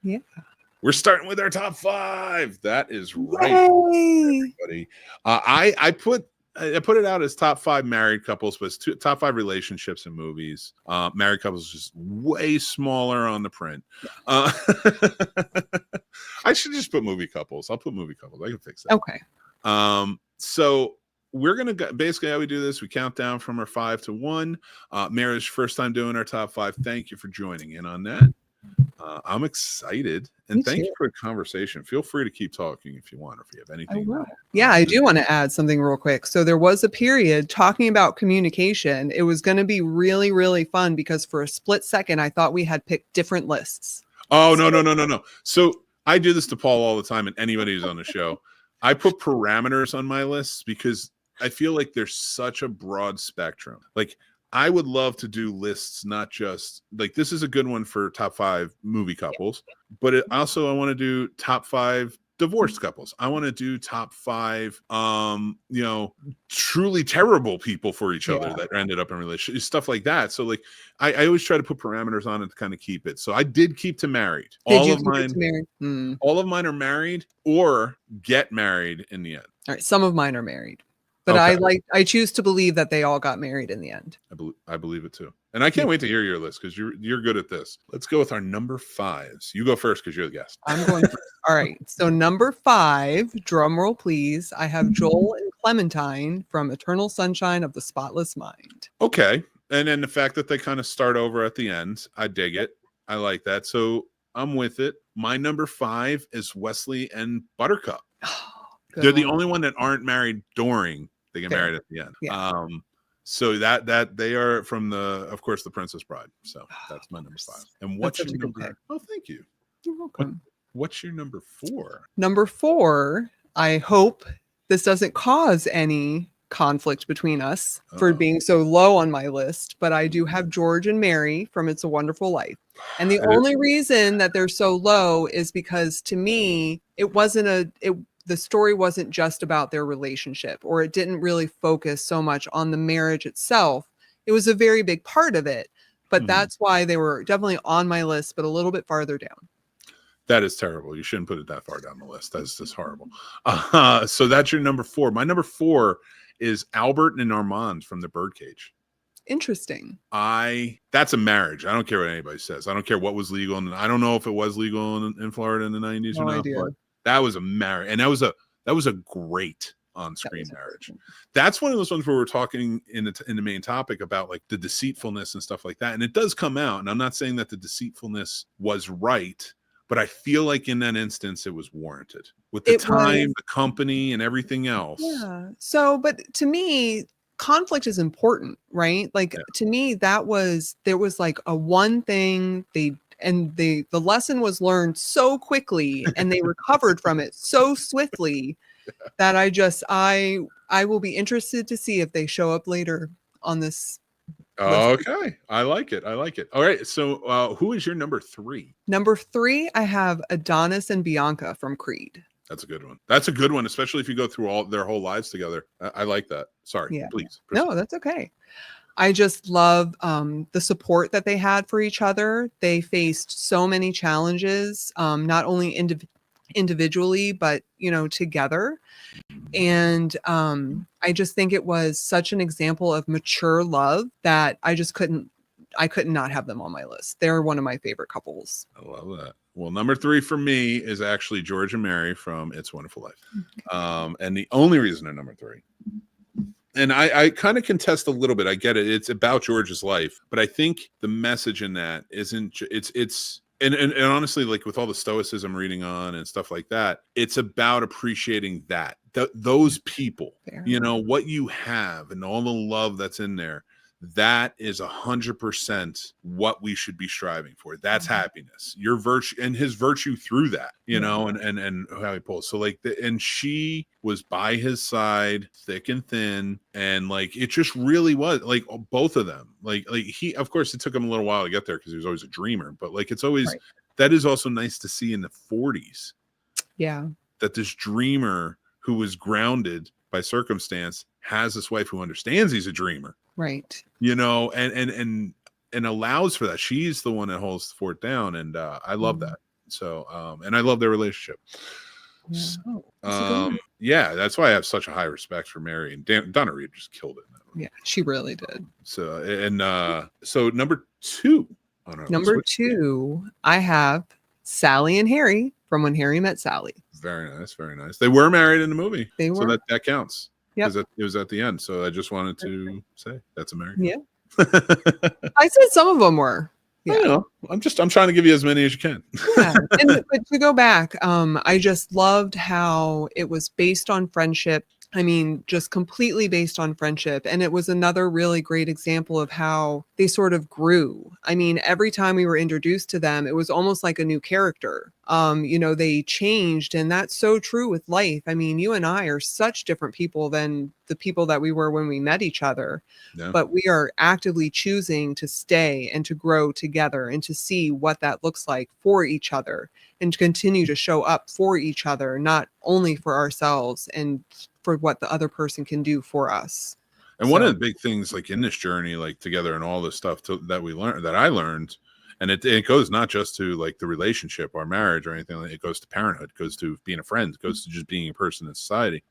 Yeah. We're starting with our top 5. That is right, Yay! everybody. I put it out as top 5 married couples, but it's top 5 relationships and movies. Married couples is just way smaller on the print. I should just put movie couples. I'll put movie couples. I can fix that. Okay. So we're gonna basically how we do this. We count down from our 5 to 1. Mary's first time doing our top 5. Thank you for joining in on that. I'm excited, and Me thank too. you for the conversation. Feel free to keep talking if you want, or if you have I anything. will. Yeah, I do want to add something real quick. So there was a period talking about communication. It was going to be really, really fun because for a split second, I thought we had picked different lists. Oh, no. So I do this to Paul all the time, and anybody who's on the show. I put parameters on my lists because I feel like there's such a broad spectrum. Like, I would love to do lists, not just like this is a good one for top 5 movie couples, but I want to do top 5 divorced couples. I want to do top 5 truly terrible people for each other that ended up in relationships, stuff like that. So like I always try to put parameters on it to kind of keep it. So I did keep to married. All of mine are married or get married in the end. All right, some of mine are married. But okay. I choose to believe that they all got married in the end. I believe it too. And I can't wait to hear your list because you're good at this. Let's go with our number 5s. You go first because you're the guest. I'm going first. All right. So number 5, drum roll please. I have Joel and Clementine from Eternal Sunshine of the Spotless Mind. Okay. And then the fact that they kind of start over at the end, I dig it. I like that. So I'm with it. My number 5 is Wesley and Buttercup. They're the only one that aren't married during. They get married at the end. Yeah. So that they are from of course, the Princess Bride. So that's my number 5. And what's your number? Oh, thank you. You're welcome. What's your number 4? Number 4, I hope this doesn't cause any conflict between us for being so low on my list, but I do have George and Mary from It's a Wonderful Life. And the only reason that they're so low is because to me, the story wasn't just about their relationship, or it didn't really focus so much on the marriage itself. It was a very big part of it, but that's why they were definitely on my list, but a little bit farther down. That is terrible. You shouldn't put it that far down the list. That's just horrible. So that's your number 4. My number 4 is Albert and Armand from The Birdcage. Interesting. That's a marriage. I don't care what anybody says. I don't care what was legal. And I don't know if it was legal in Florida in the 90s or not. But that was a marriage. And that was a great on-screen marriage. That's one of those ones where we're talking in the main topic about like the deceitfulness and stuff like that. And it does come out. And I'm not saying that the deceitfulness was right, but I feel like in that instance, it was warranted with the time, the company, and everything else. Yeah. So, but to me, conflict is important, right? Like to me, there was like a one thing the lesson was learned so quickly and they recovered from it so swiftly that I will be interested to see if they show up later on this. Okay. I like it. All right. So who is your number 3? Number 3, I have Adonis and Bianca from Creed. That's a good one. That's a good one, especially if you go through all their whole lives together. I like that. Sorry, please. Proceed. No, that's okay. I just love the support that they had for each other. They faced so many challenges, not only individually, but, together. And I just think it was such an example of mature love that I could not have them on my list. They're one of my favorite couples. I love that. Well, number 3 for me is actually George and Mary from It's a Wonderful Life. Okay. And the only reason they're number 3, and I kind of contest a little bit. I get it. It's about George's life, but I think the message in that isn't, and honestly, like with all the stoicism reading on and stuff like that, it's about appreciating those people, what you have and all the love that's in there. That is 100% what we should be striving for. That's happiness, your virtue and his virtue through that, and how he pulls. So like, and she was by his side, thick and thin. And like, it just really was like both of them, like he, of course it took him a little while to get there because he was always a dreamer, but like, it's always, that is also nice to see in the 40s. Yeah. That this dreamer who was grounded by circumstance has this wife who understands he's a dreamer. Right. And allows for that. She's the one that holds the fort down. And I love that. So, and I love their relationship. Yeah. So, That's a good one. yeah, that's why I have such a high respect for Mary, and Donna Reed just killed it in that movie. Yeah, she really did. So, and so number 2 on our Number list. 2, I have Sally and Harry from When Harry Met Sally. Very nice, very nice. They were married in the movie, They so were. that counts Yep. because it was at the end. So I just wanted to say that's a married. Yeah. I I said some of them were. Yeah. know. I'm trying to give you as many as you can. Yeah. But to go back, I just loved how it was based on friendship. I mean, just completely based on friendship. And it was another really great example of how they sort of grew. I mean, every time we were introduced to them, it was almost like a new character. They changed, and that's so true with life. I mean, you and I are such different people than the people that we were when we met each other. Yeah. But we are actively choosing to stay and to grow together and to see what that looks like for each other and to continue to show up for each other, not only for ourselves and for what the other person can do for us. And one of the big things, like in this journey, like together and all this stuff that I learned, and it goes not just to like the relationship or marriage or anything, it goes to parenthood, goes to being a friend, goes to just being a person in society,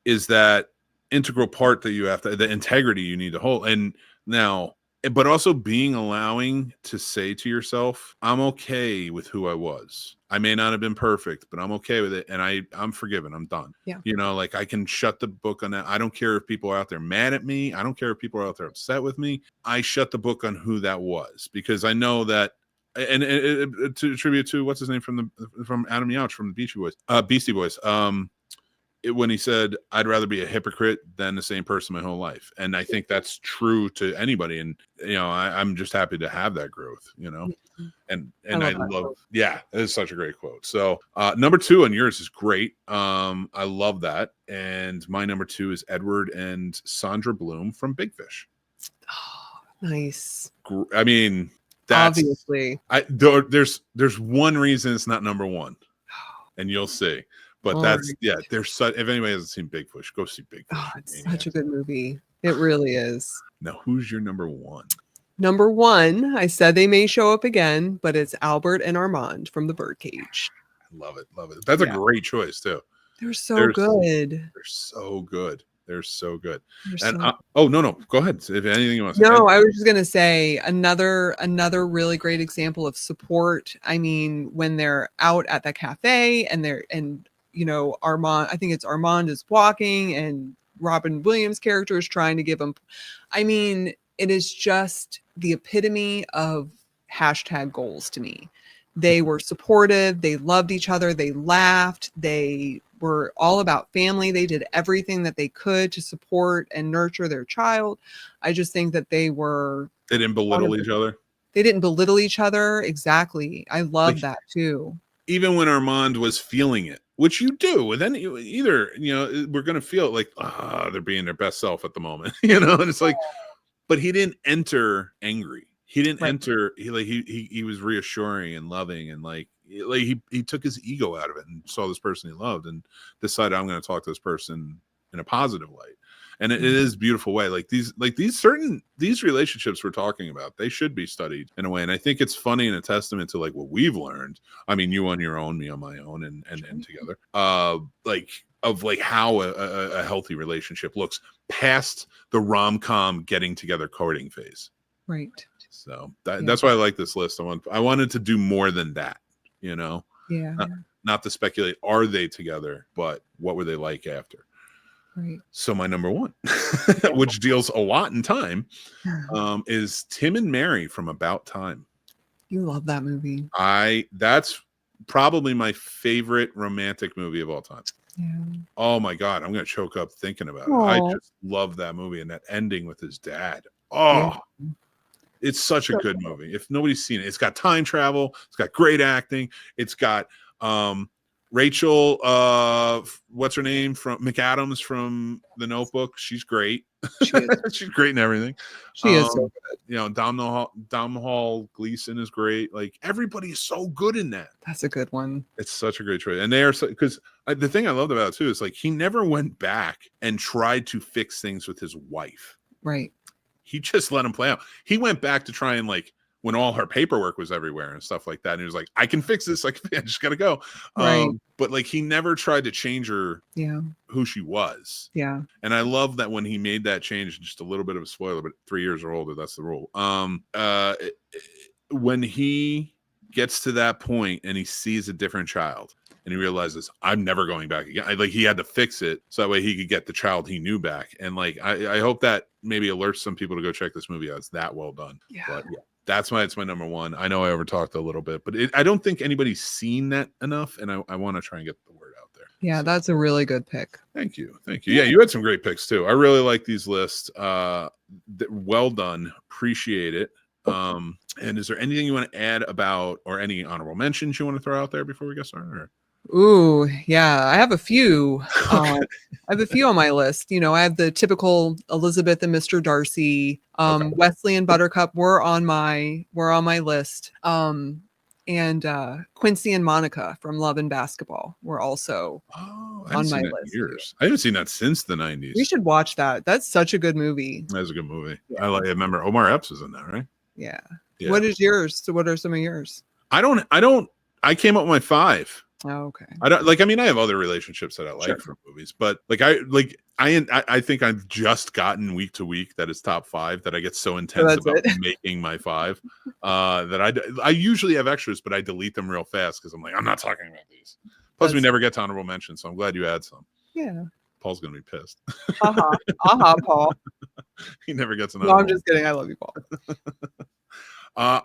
is that integral part that you have to, the integrity you need to hold. And now, but also being allowing to say to yourself, I'm okay with who I was. I may not have been perfect, but I'm okay with it. And I'm forgiven. I'm done. Yeah. Like I can shut the book on that. I don't care if people are out there mad at me. I don't care if people are out there upset with me. I shut the book on who that was because I know that. And to attribute to what's his name from Adam Yauch from the Beastie Boys. When he said, I'd rather be a hypocrite than the same person my whole life. And I think that's true to anybody. And, I'm just happy to have that growth, and I love, yeah, it is such a great quote. So number 2 on yours is great. I love that. And my number 2 is Edward and Sandra Bloom from Big Fish. Oh, nice. I mean, that's obviously there's one reason it's not number 1 and you'll see. But there's such, if anybody hasn't seen Big Fish, go see Big Fish. Oh, it's such a good movie. It really is. Now, who's your number 1? Number 1, I said they may show up again, but it's Albert and Armand from The Birdcage. Love it. That's a great choice too. They're so good. They're so good. They're so good. They're And no, go ahead. If anything you want to say. No, I was just gonna say another really great example of support. I mean, when they're out at the cafe and Armand, I think it's Armand is walking and Robin Williams' character is trying to give him. I mean, it is just the epitome of #goals to me. They were supportive. They loved each other. They laughed. They were all about family. They did everything that they could to support and nurture their child. I just think that they didn't belittle each other. They didn't belittle each other. Exactly. I love that too. Even when Armand was feeling it, which you do, and then either we're gonna feel like they're being their best self at the moment, and it's like, but he didn't enter angry. He didn't enter. He was reassuring and loving, and he took his ego out of it and saw this person he loved and decided, I'm going to talk to this person in a positive light. And it is a beautiful way. These relationships we're talking about, they should be studied in a way. And I think it's funny and a testament to what we've learned. I mean, you on your own, me on my own, and together, of how a healthy relationship looks past the rom-com getting together courting phase. Right. So that's why I like this list. I wanted to do more than that, Yeah. Not to speculate, are they together, but what were they like after? Right. So my number 1, which deals a lot in time, is Tim and Mary from About Time. You love that movie. That's probably my favorite romantic movie of all time. Yeah. Oh my God, I'm going to choke up thinking about it. I just love that movie and that ending with his dad. Oh, it's such a good movie. If nobody's seen it, it's got time travel. It's got great acting. It's got Rachel, what's her name, from McAdams from The Notebook. She's great. She's great in everything. She is so good. Domhnall Gleeson is great. Everybody is so good in that. That's a good one. It's such a great choice. And they are, because the thing I loved about it too is he never went back and tried to fix things with his wife. Right. He just let him play out. He went back to try and when all her paperwork was everywhere and stuff like that. And he was like, I can fix this. Like, I just gotta go. Right. But like, he never tried to change her Yeah. who she was. Yeah. And I love that when he made that change, just a little bit of a spoiler, but 3 years or older, that's the rule. When he gets to that point and he sees a different child and he realizes, I'm never going back again. Like, he had to fix it so that way he could get the child he knew back. And like, I hope that maybe alerts some people to go check this movie out. It's that well done. Yeah. But yeah, that's why it's my number one. I know I overtalked a little bit, but I don't think anybody's seen that enough, and I want to try and get the word out there. Yeah, So, that's a really good pick. thank you. Yeah, you had some great picks too. I really like these lists. Well done. Appreciate it. And is there anything you want to add about, or any honorable mentions you want to throw out there before we get started? Or? Ooh, yeah, I have a few. I have a few on my list. I have the typical Elizabeth and Mr. Darcy. Okay. Wesley and Buttercup were on my list. And Quincy and Monica from Love and Basketball were also on my list. Years. I haven't seen that since the 90s. We should watch that. That's such a good movie. That's a good movie. Yeah. I remember Omar Epps was in that, right? Yeah. Yeah. What is yours? So what are some of yours? I came up with my 5. Oh, okay. I don't like. I mean, I have other relationships that I like Sure. from movies, but I think I've just gotten week to week that is top 5. That I get so intense about making my 5 that I usually have extras, but I delete them real fast because I'm like, I'm not talking about these. Plus, we never get to honorable mention, so I'm glad you had some. Yeah. Paul's gonna be pissed. Paul. He never gets an. No, I'm just kidding. I love you, Paul.